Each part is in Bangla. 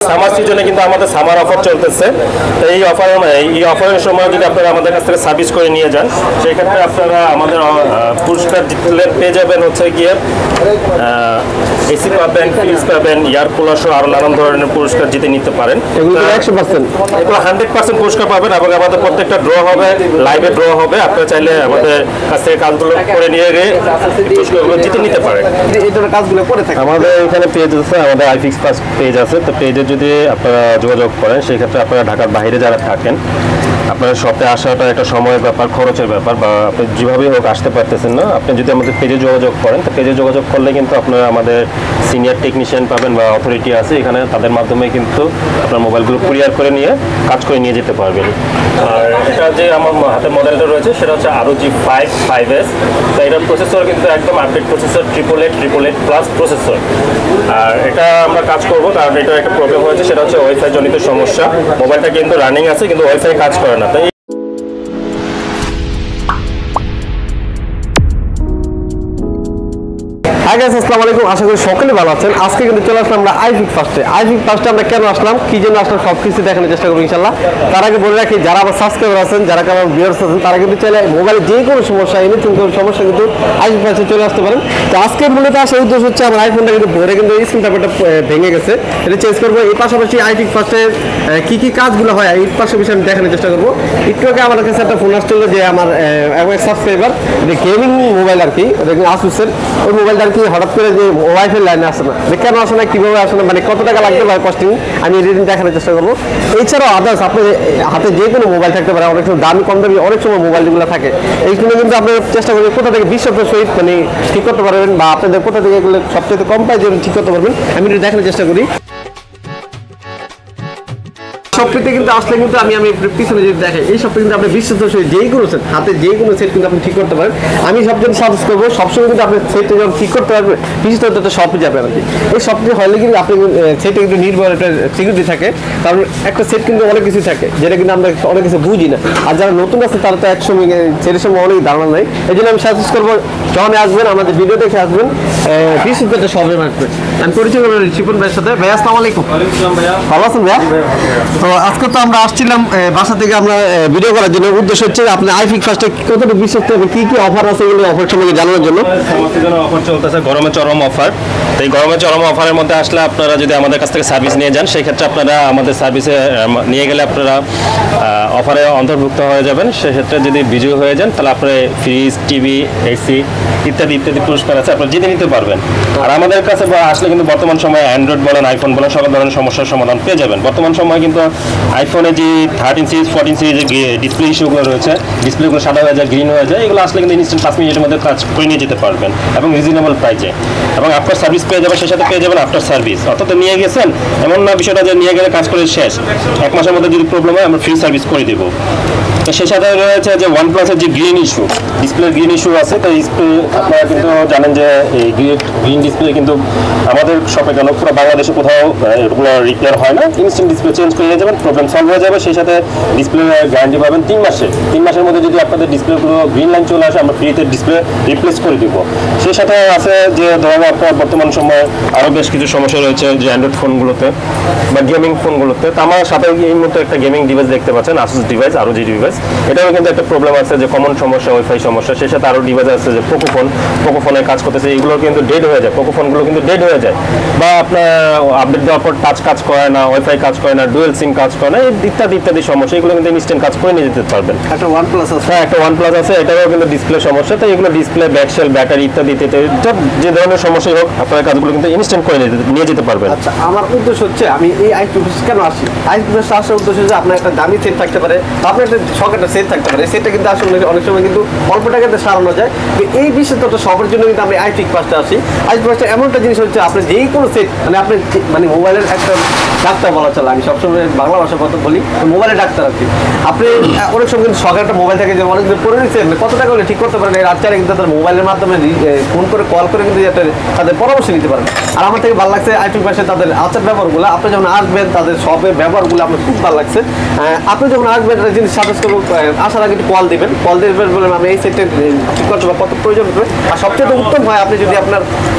সামার সিজনে কিন্তু আমাদের সামার অফার চলতেছে। তো এই অফারের সময় যদি আপনারা আমাদের কাছ থেকে সার্ভিস করে নিয়ে যান, সেই ক্ষেত্রে আপনারা আমাদের পুরস্কার জিতলে পেয়ে যাবেন হচ্ছে গিয়ে এসি পাবেন, ফ্রিজ পাবেন, এয়ার কুলার সহ আরো নানান ধরনের পুরস্কার জিতে নিতে পারেন। এগুলো 100%, এগুলো 100% পুরস্কার পাবেন এবং আমাদের প্রত্যেকটা ড্র হবে, লাইভে ড্র হবে। আপনারা চাইলে আমাদের কাছ থেকে কাজগুলো করে নিয়ে গিয়ে পুরস্কারগুলো জিতে নিতে পারেন। এই ধরনের কাজগুলো করে থাকে। আমাদের এখানে পেজ আছে, আমাদের আইফিক্স ফার্স্ট পেজ আছে। তো পেজে যদি আপনারা যোগাযোগ করেন, সেই ক্ষেত্রে আপনারা ঢাকার বাইরে যারা থাকেন, আপনার শপে আসাটা একটা সময়ের ব্যাপার, খরচের ব্যাপার, বা আপনি যেভাবেই হোক আসতে পারতেছেন না, আপনি যদি আমাদের পেজে যোগাযোগ করেন, তো পেজে যোগাযোগ করলে কিন্তু আপনারা আমাদের সিনিয়র টেকনিশিয়ান পাবেন বা অথরিটি আছে এখানে, তাদের মাধ্যমে কিন্তু আপনার মোবাইলগুলো কুরিয়ার করে নিয়ে কাজ করে নিয়ে যেতে পারবেন। আর এটা যে আমার হাতে মডেলটা রয়েছে সেটা হচ্ছে ROG 5S। তো এটার প্রসেসর কিন্তু একদম আপডেট প্রসেসর, 888 প্লাস প্রসেসর। আর এটা আমরা কাজ করবো কারণ এটা একটা প্রবলেম হয়েছে, সেটা হচ্ছে ওয়াইফাই জনিত সমস্যা। মোবাইলটা কিন্তু রানিং আছে কিন্তু ওয়াইফাই কাজ করে না। তাই হাই গাইস, আসসালামু আলাইকুম। আশা করি সকলে ভালো আছেন। আজকে কিন্তু চলে আসলাম আমরা আইফিক্স ফার্স্টে। আমরা কেন আসলাম, কি জন্য আসলাম, সব কিছু দেখানোর চেষ্টা করবো ইনশাল্লাহ। তার আগে বলে রাখি, যারা আমার সাবস্ক্রাইবার আছেন, যারা আমার ভিউয়ার্স আছেন, তারা কিন্তু চাইলে মোবাইলে যে কোনো সমস্যা, এনিথিং কোনো সমস্যা কিন্তু আইফিক্স ফার্স্টে চলে আসতে পারেন। তো আজকে মূলত আসার উদ্দেশ্য হচ্ছে আমার আইফোনটা কিন্তু ভরে কিন্তু স্ক্রিন টাইপটা ভেঙে গেছে, এটা চেঞ্জ করবো। এই পাশাপাশি আইফিক্স ফার্স্টের কি কি কাজগুলো হয় এই পাশাপাশি আমি দেখানোর চেষ্টা করবো। একটু আগে আমার কাছে একটা ফোন আসছিল যে আমার এক সাবস্ক্রাইবার, এটা গেমিং মোবাইল আর কি, আসুসের। ওই মোবাইলটা আর কি হঠাৎ করে যে ওয়াইফাই লাইনে আসে না, কেন আসে না, কীভাবে আসে না, মানে কত টাকা লাগতে পারে কস্টিং, আমি রিডিং দেখানোর চেষ্টা করবো। এছাড়াও আদার্স আপনার হাতে যে কোনো মোবাইল থাকতে পারে, অনেক সময় দামি কম দামি অনেক সময় মোবাইল যেগুলো থাকে, এইগুলো কিন্তু আপনার চেষ্টা করবেন কোথা থেকে বিশ্বপ্রের সহিত মানে ঠিক করতে পারবেন, বা আপনাদের কোথা থেকে এগুলো সবচেয়ে কম প্রাইজে ঠিক করতে পারবেন, আমি এটা দেখানোর চেষ্টা করি। সবটিতে কিন্তু আসলে কিন্তু আমি পিছনে যদি দেখাই, এই সবটা কিন্তু আপনি বিশ্বস্ত যেই কোনো সেট, হাতে যে কোনো সেট কিন্তু আপনি ঠিক করতে পারেন। আমি সবচেয়ে সাজেস্ট করবো সবসময় কিন্তু আপনি সেটটা যখন ঠিক করতে পারবেন, বিশেষ করে একটা সবই যাবে আর কি। এই সবটি হলে কিন্তু আপনি সেটে কিন্তু নির্ভর একটা সিকিউরিটি থাকে, কারণ একটা সেট কিন্তু অনেক কিছু থাকে যেটা কিন্তু আমরা অনেক কিছু বুঝি না। আর যারা নতুন আছে তারা তো একসময় সেটের সময় অনেক ধারণা নেই। এই জন্য আমি সাজেস্ট করবো যখন আসবেন, আমাদের ভিডিও দেখে আসবেন, বিশেষ করে সবে আসবেন। আমি পরিচয় করবো শিপন ভাইয়ের সাথে। ভাইয়া আসসালামু আলাইকুম। ভালো আছেন ভাইয়া? তো আজকে তো আমরা আসছিলাম বাসা থেকে আমরা ভিডিও করার জন্য। উদ্দেশ্য হচ্ছে আপনি আইফিক্স ফার্স্টে কতটুকু বিশ্বস্ত হবে, কি কি অফার আছে এগুলো অফার সম্পর্কে জানানোর জন্য। অফার চলতেছে গরমে চরম অফার। তো এই গরমে চরম অফারের মধ্যে আসলে আপনারা যদি আমাদের কাছ থেকে সার্ভিস নিয়ে যান, সেই ক্ষেত্রে আপনারা আমাদের সার্ভিসে নিয়ে গেলে আপনারা অফারে অন্তর্ভুক্ত হয়ে যাবেন। সেক্ষেত্রে যদি বিজয়ী হয়ে যান, তাহলে আপনার ফ্রিজ, টিভি, এসি ইত্যাদি ইত্যাদি পুরস্কার আছে, আপনারা জিতে নিতে পারবেন। আর আমাদের কাছে আসলে কিন্তু বর্তমান সময়ে অ্যান্ড্রয়েড বলেন, আইফোন বলেন, সকল ধরনের সমস্যার সমাধান পেয়ে যাবেন। বর্তমান সময় কিন্তু আইফোনে যে 13 সিরিজ 14 সিরিজের ডিসপ্লে ইস্যুগুলো রয়েছে, ডিসপ্লেগুলো সাদা হয়ে যায়, গ্রিন হয়ে যায়, এগুলো আসলে কিন্তু ইনস্ট্যান্ট 5 মিনিটের মধ্যে কাজ করে নিয়ে যেতে পারবেন এবং রিজনেবল প্রাইসে। এবং আফটার সার্ভিস পেয়ে যাবেন, সেই সাথে পেয়ে যাবেন আফটার সার্ভিস। অর্থাৎ নিয়ে গেছেন এমন না বিষয়টা যে নিয়ে গেলে কাজ করে শেষ, 1 মাসের মধ্যে যদি প্রবলেম হয় আমরা ফ্রি সার্ভিস করে দেবো। তো সেই সাথে রয়েছে যে OnePlus-এর যে গ্রিন ইস্যু, ডিসপ্লের গ্রিন ইস্যু আছে। তো ডিসপ্লে আপনারা কিন্তু জানেন যে এই গ্রিন ডিসপ্লে কিন্তু আমাদের শপে কেন পুরো বাংলাদেশে কোথাও এগুলো রিপেয়ার হয় না। ইনস্ট্যান্ট ডিসপ্লে চেঞ্জ করে নিয়ে যাবেন, প্রবলেম সলভ হয়ে যাবে। সেই সাথে ডিসপ্লে গ্যারান্টি পাবেন 3 মাসে। 3 মাসের মধ্যে যদি আপনাদের ডিসপ্লেগুলো গ্রিন লাইন চলে আসে, আমরা ফ্রিতে ডিসপ্লে রিপ্লেস করে দিব। সেই সাথে আছে যে ধরুন আপনার বর্তমান সময়ে আরও বেশ কিছু সমস্যা রয়েছে যে অ্যান্ড্রয়েড ফোনগুলোতে বা গেমিং ফোনগুলোতে। তো আমার সাথে এই মুহূর্তে একটা গেমিং ডিভাইস দেখতে পাচ্ছেন, আসুস ডিভাইস, ROG ডিভাইস। এটাও কিন্তু একটা প্রবলেম আছে যে কমন সমস্যা, ওয়াইফাই সমস্যা। সেই সাথে আরও ডিভাইস আছে যে পোকো ফোনে কাজ করতেছে, এগুলো কিন্তু ডেড হয়ে যায়, পোকো ফোনগুলো কিন্তু ডেড হয়ে যায়, বা আপনার আপডেট দেওয়ার পর টাচ কাজ করে না, ওয়াইফাই কাজ করে না, ডুয়েল সিম কাজ করে না, ইত্যাদি ইত্যাদি সমস্যা। এগুলো কিন্তু ইনস্ট্যান্ট কাজ করে নিয়ে যেতে পারবেন। একটা OnePlus আছে, হ্যাঁ একটা OnePlus আছে, এটাও কিন্তু ডিসপ্লে সমস্যা। তো এগুলো ডিসপ্লে, ব্যাকশেল, ব্যাটারি ইত্যাদি ইত্যাদি যে ধরনের সমস্যাই হোক, আপনার কাজগুলো কিন্তু ইনস্ট্যান্ট করে নিয়ে যেতে পারবেন। আচ্ছা, আমার উদ্দেশ্য হচ্ছে আমি এই আইফিক্স কেন আসি, আইফিক্স আসার উদ্দেশ্য হচ্ছে আপনার একটা দামি সেট থাকতে পারে, আপনার একটা শখের সেট থাকতে পারে। সেটটা কিন্তু আসলে অনেক সময় কিন্তু অল্প টাকাতে সারানো যায়। এই বিশেষত সবার জন্য কিন্তু আমি আইফিক্স ফার্স্টে আসি। আইফিক্স ফার্স্টে এমন একটা জিনিস হচ্ছে, আপনি যেই কোনো সেট মানে আপনি মানে মোবাইলের একটা ডাক্তার বলা চলে, আমি সবসময় বাংলা ভাষা কথা বলি, মোবাইলের ডাক্তার আর কি। আপনি অনেক সময় কিন্তু শখের একটা মোবাইল থাকে যে অনেকদিন পরে নিচ্ছে, কত টাকা হলে ঠিক করতে পারেন, রাত্রে কিন্তু তাদের মোবাইলের মাধ্যমে ফোন করে কল করে কিন্তু তাদের পরামর্শ নিতে পারেন। আর আমার থেকে ভালো লাগছে আইফিক্স ফার্স্টে তাদের আচার ব্যবহারগুলো, আপনি যখন আসবেন তাদের শপের ব্যবহারগুলো আপনার খুব ভালো লাগছে। আপনি যখন আসবেন একটা জিনিস সাজেস্ট করবো, এবং আসার আগে একটু কল দিবেন, বলবেন আমি এই সেটটা ঠিক করতে বা কত প্রয়োজন হবে। আর সবচেয়ে উত্তম হয় আপনি যদি আপনার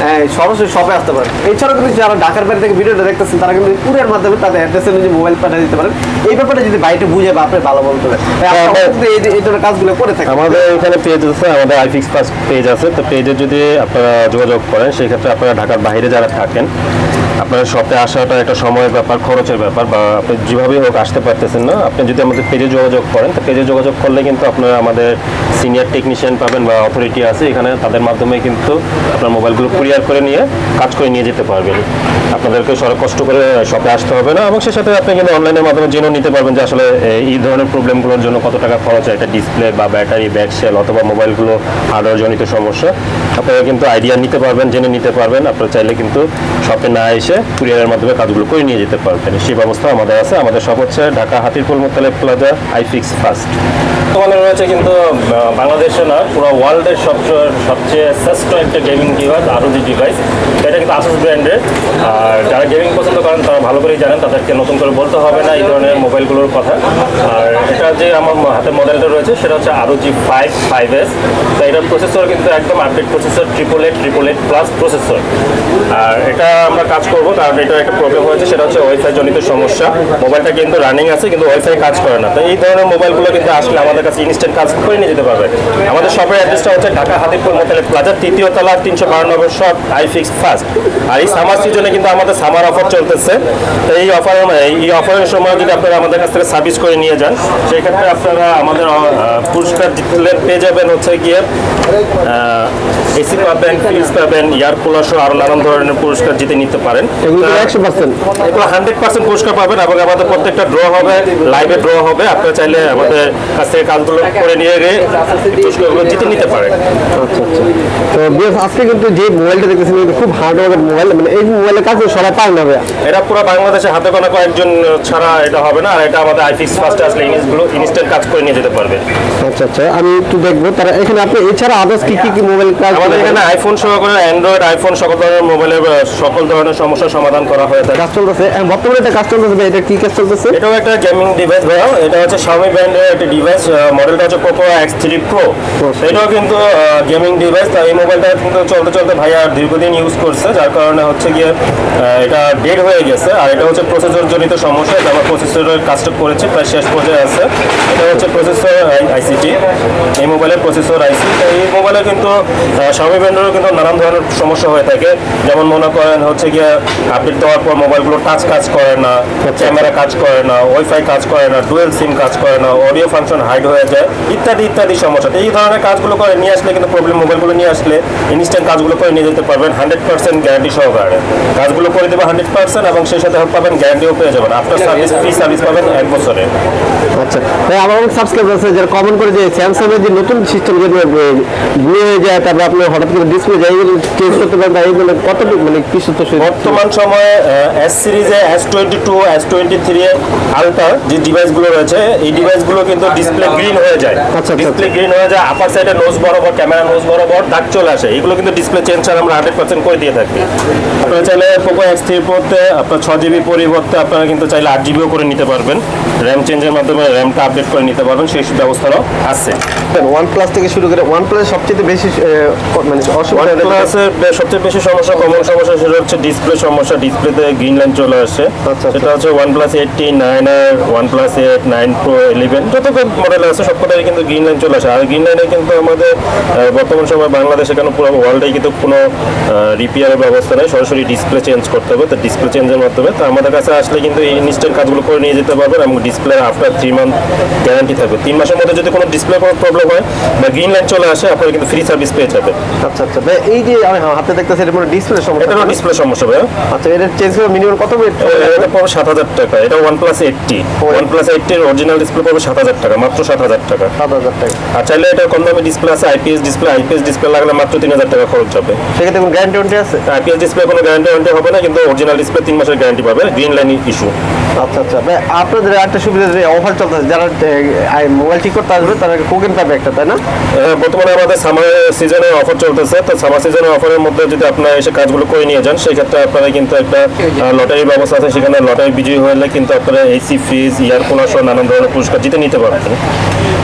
সরাসরি শপে আসতে পারেন। এছাড়াও কিন্তু যারা ঢাকার বাইরে থেকে ভিডিওটা দেখতেছেন তারা কিন্তু কুরিয়ার মাধ্যমে তাদের অ্যাড্রেসে নিজে মোবাইল পাঠিয়ে দিতে পারেন। এই ব্যাপারটা যদি বাইরে বুঝে বা আপনি ভালো বলতে পারেন, এই ধরনের কাজগুলো করে থাকেন। আমাদের এখানে পেজ আছে, আমাদের আইফিক্স ফার্স্ট পেজ আছে। তো পেজে যদি আপনারা যোগাযোগ করেন, সেই ক্ষেত্রে আপনারা ঢাকার বাইরে যারা থাকেন, আপনার শপে আসাটা একটা সময়ের ব্যাপার, খরচের ব্যাপার, বা আপনি যেভাবেই হোক আসতে পারতেছেন না, আপনি যদি আমাদের পেজে যোগাযোগ করেন, তো পেজে যোগাযোগ করলে কিন্তু আপনারা আমাদের সিনিয়র টেকনিশিয়ান পাবেন বা অথরিটি আছে এখানে, তাদের মাধ্যমে কিন্তু আপনার মোবাইলগুলো কুরিয়ার করে নিয়ে কাজ করে নিয়ে যেতে পারবেন। আপনাদেরকে কষ্ট করে শপে আসতে হবে না, এবং সে সাথে আপনি কিন্তু অনলাইনের মাধ্যমে জেনেও নিতে পারবেন যে আসলে এই ধরনের প্রবলেমগুলোর জন্য কত টাকা খরচ হয়, একটা ডিসপ্লে বা ব্যাটারি, ব্যাক সেল অথবা মোবাইলগুলো হার্ডওয়্যার জনিত সমস্যা, আপনারা কিন্তু আইডিয়া নিতে পারবেন, জেনে নিতে পারবেন। আপনারা চাইলে কিন্তু শপে না এসে কুরিয়ারের মাধ্যমে কাজগুলো করে নিয়ে যেতে পারবেন। সেই ব্যবস্থা আমাদের আছে। আমাদের শপ হচ্ছে Dhaka Hatirpool Motaleb plaza, iFix first. বর্তমানে রয়েছে কিন্তু বাংলাদেশে না, পুরো ওয়ার্ল্ডের সবচেয়ে শ্রেষ্ঠ একটা গেমিং ডিভাইস, ROG ডিভাইস। এটা কিন্তু আসুস ব্র্যান্ডের। আর যারা গেমিং পছন্দ করেন তারা ভালো করেই জানেন, তাদেরকে নতুন করে বলতে হবে না এই ধরনের মোবাইলগুলোর কথা। আর এটা যে আমার হাতে মডেলটা রয়েছে সেটা হচ্ছে ROG 5S। তো এটার প্রসেসর কিন্তু একদম আপডেট প্রসেসর, 888 প্লাস প্রসেসর। আর এটা আমরা কাজ করবো, কারণ এটার একটা প্রবলেম হয়েছে, সেটা হচ্ছে ওয়াইফাই জনিত সমস্যা। মোবাইলটা কিন্তু রানিং আছে কিন্তু ওয়াইফাই কাজ করে না। তো এই ধরনের মোবাইলগুলো কিন্তু আসলে আমাদের কাছে ইনস্ট্যান্ট কাজ করে নিয়ে যেতে পারবে। আমাদের শপের অ্যাড্রেসটা হচ্ছে ঢাকা হাতিরপুল মোতালেব প্লাজা, 3য় তলা, 352 শপ, আইফিক্স ফার্স্ট। আর এই সামার সিজনে কিন্তু আমাদের সামার অফার চলতেছে। তো এই অফারের সময় যদি আপনারা আমাদের কাছ থেকে সার্ভিস করে নিয়ে যান, সেই ক্ষেত্রে আপনারা আমাদের পুরস্কার পেয়ে যাবেন হচ্ছে গিয়ে এসি পাবেন, ফ্রিজ পাবেন, এয়ার কুলার সহ আরো নানান ধরনের পুরস্কার জিতে নিতে পারেন। এগুলো 100%, এগুলো 100% পুরস্কার পাবেন, এবং আমাদের প্রত্যেকটা ড্র হবে, লাইভে ড্র হবে। আপনারা চাইলে আমাদের কাছ থেকে কাজগুলো করে নিয়ে গিয়ে পুরস্কারগুলো জিতে নিতে পারেন। আচ্ছা আচ্ছা। তো আজকে কিন্তু যে মোবাইলটা দেখতেছেন এটা খুব হার্ডওয়্যার মোবাইল, মানে এই মোবাইলের কাজ সবাই পায় না ভাইয়া। এটা পুরো বাংলাদেশে হাতে গোনা কয়েকজন ছাড়া এটা হবে না। আর এটা আমাদের আইফিক্স ফার্স্টে আসলে জিনিসগুলো ইনস্ট্যান্ট কাজ করে নিয়ে যেতে পারবে। আচ্ছা আচ্ছা, আমি একটু দেখবো তারা এখানে আপনি এছাড়া আদার্স কি মোবাইল কাজ আমাদের এখানে আইফোন সহ করে অ্যান্ড্রয়েড, আইফোন সকল ধরনের মোবাইলের সকল ধরনের সমস্যার সমাধান করা হয়ে থাকে। কাজ চলতেছে বর্তমানে, এটা কাজ চলতেছে ভাই, এটা কি কাজ চলতেছে? এটাও একটা গেমিং ডিভাইস ভাইয়া। এটা হচ্ছে Xiaomi ব্র্যান্ডের একটা ডিভাইস, মডেলটা হচ্ছে Poco X3 Pro। এটাও কিন্তু গেমিং ডিভাইস। তো এই মোবাইলটা কিন্তু চলতে ভাইয়া দীর্ঘদিন ইউজ করছে, যার কারণে হচ্ছে গিয়ে এটা ডেড হয়ে গেছে। আর এটা হচ্ছে প্রসেসর জনিত সমস্যা, এটা আমার প্রসেসরের কাজটা করেছে, প্রায় শেষ পর্যায়ে আছে। এটা হচ্ছে প্রসেসর আইসিটি, এই মোবাইলের প্রসেসর আইসি। তো এই মোবাইলে কিন্তু Xiaomi ব্র্যান্ডেরও কিন্তু নানান ধরনের সমস্যা হয়ে থাকে। যেমন মনে করেন হচ্ছে গিয়ে আপডেট দেওয়ার পর মোবাইলগুলো টাচ কাজ করে না, ক্যামেরা কাজ করে না, ওয়াইফাই কাজ করে না, ডুয়েল সিম কাজ করে না, অডিও ফাংশন হাইড হয়ে যায়, ইত্যাদি সমস্যা। তো এই ধরনের কাজগুলো করে নিয়ে আসলে কিন্তু মোবাইলগুলো নিয়ে আসলে ইনস্ট্যান্ট কাজগুলো করে নিয়ে যেতে পারবেন 100% গ্যারান্টি সহকারে। কাজগুলো করে দেবে 100%, এবং সেই সাথে পাবেন গ্যারান্টিও পেয়ে যাবেন। আফটার সার্ভিস ফ্রি সার্ভিস পাবেন 1 বছরে। আচ্ছা ভাই, আমার অনেক সাবস্ক্রাইবার আছে যারা কমেন্ট করে যে স্যামসাং এর যে নতুন সিস্টেম যেগুলো ব্লু হয়ে যায়, তারপর আপনি হঠাৎ করে ডিসপ্লে যায়, এগুলো চেঞ্জ করতে পারেন, এইগুলো কতটুকু মানে কি সত্য? বর্তমান সময়ে S সিরিজে S22, S23 আলট্রা যে ডিভাইসগুলো রয়েছে, এই ডিভাইসগুলো কিন্তু ডিসপ্লে গ্রিন হয়ে যায়। ডিসপ্লে গ্রিন হয়ে যায়, আপার সাইডে নোজ বরাবর, ক্যামেরা নোজ বরাবর দাগ চলে আসে। এগুলো কিন্তু ডিসপ্লে চেঞ্জ ছাড়া আমরা 100% করে দিয়ে থাকি। আপনারা চাইলে Poco X3 Pro-তে আপনার 6GB পরিবর্তে আপনারা কিন্তু চাইলে 8GBও করে নিতে পারবেন। র্যাম চেঞ্জের মাধ্যমে র্যামটা আপডেট করে নিতে পারবেন, সেই ব্যবস্থাও আছে। OnePlus থেকে শুরু করে OnePlus সবচেয়ে বেশি মানে OnePlus-এর সবচেয়ে বেশি সমস্যা, কমন সমস্যা, সেটা হচ্ছে ডিসপ্লে সমস্যা। ডিসপ্লেতে গ্রিন লাইন চলে আসে। সেটা হচ্ছে OnePlus 8T, 9R, OnePlus 8, 9 Pro, 11 যত মডেল আছে সব কটাই কিন্তু গ্রিন লাইন চলে আসে। আর গ্রিন লাইনে কিন্তু আমাদের বর্তমান সময় বাংলাদেশে কেন পুরো ওয়ার্ল্ডে কিন্তু কোনো রিপেয়ারের ব্যবস্থা নেই, সরাসরি ডিসপ্লে চেঞ্জ করতে হবে। তো ডিসপ্লে চেঞ্জের মাধ্যমে তো আমাদের কাছে আসলে কিন্তু এই ইনস্ট্যান্ট কাজগুলো করে নিয়ে যেতে পারবেন, এবং ডিসপ্লে আফটার 3 মান্থ গ্যারান্টি থাকবে। 3 মাসের মধ্যে যদি কোনো ডিসপ্লে প্রবলেম হয় বা গ্রিন লাইন চলে আসে, আপনারা কিন্তু ফ্রি সার্ভিস পেয়ে যাবেন। আচ্ছা আচ্ছা ভাই, এই যে আমি হাতে দেখতেছি এটা মানে ডিসপ্লে সমস্যা, এটা ডিসপ্লে সমস্যা ভাই। আচ্ছা, এটা চেঞ্জ করে মিনিমাম কত রেট? এটা পড়বে 7,000 টাকা। এটা OnePlus 8T, OnePlus 8T এর অরিজিনাল ডিসপ্লে পড়বে 7,000 টাকা, মাত্র 7,000 টাকা। 7,000 টাকা। আর চাইলে এটা কম দামে ডিসপ্লে আছে, আইপিএস ডিসপ্লে লাগলে মাত্র 3,000 টাকা খরচ যাবে। সেক্ষেত্রে কোনো গ্যারান্টি ওয়ারেন্টি আছে? আইপিএস ডিসপ্লে কোনো গ্যারান্টি হবে না, কিন্তু অরিজিনাল ডিসপ্লে 3 মাসের গ্যারান্টি পাবে, গ্রিন লাইন ইস্যু। আচ্ছা আচ্ছা ভাই, আপনাদের একটা সুবিধা যে অফার চলতেছে, যারা মোবাইল ঠিক করতে আসবে তারা কোকেন পাবে একটা, তাই না? বর্তমানে আমাদের সামার সিজনের অফার চলতেছে। তো সামার সিজনের অফারের মধ্যে যদি আপনারা এসে কাজগুলো করে নিয়ে যান, সেই ক্ষেত্রে আপনারা কিন্তু একটা লটারি ব্যবস্থা আছে। সেখানে লটারি বিজয়ী হলে কিন্তু আপনারা এসি, ফ্রিজ, এয়ার কুলার সহ নানান ধরনের পুরস্কার জিতে নিতে পারবেন।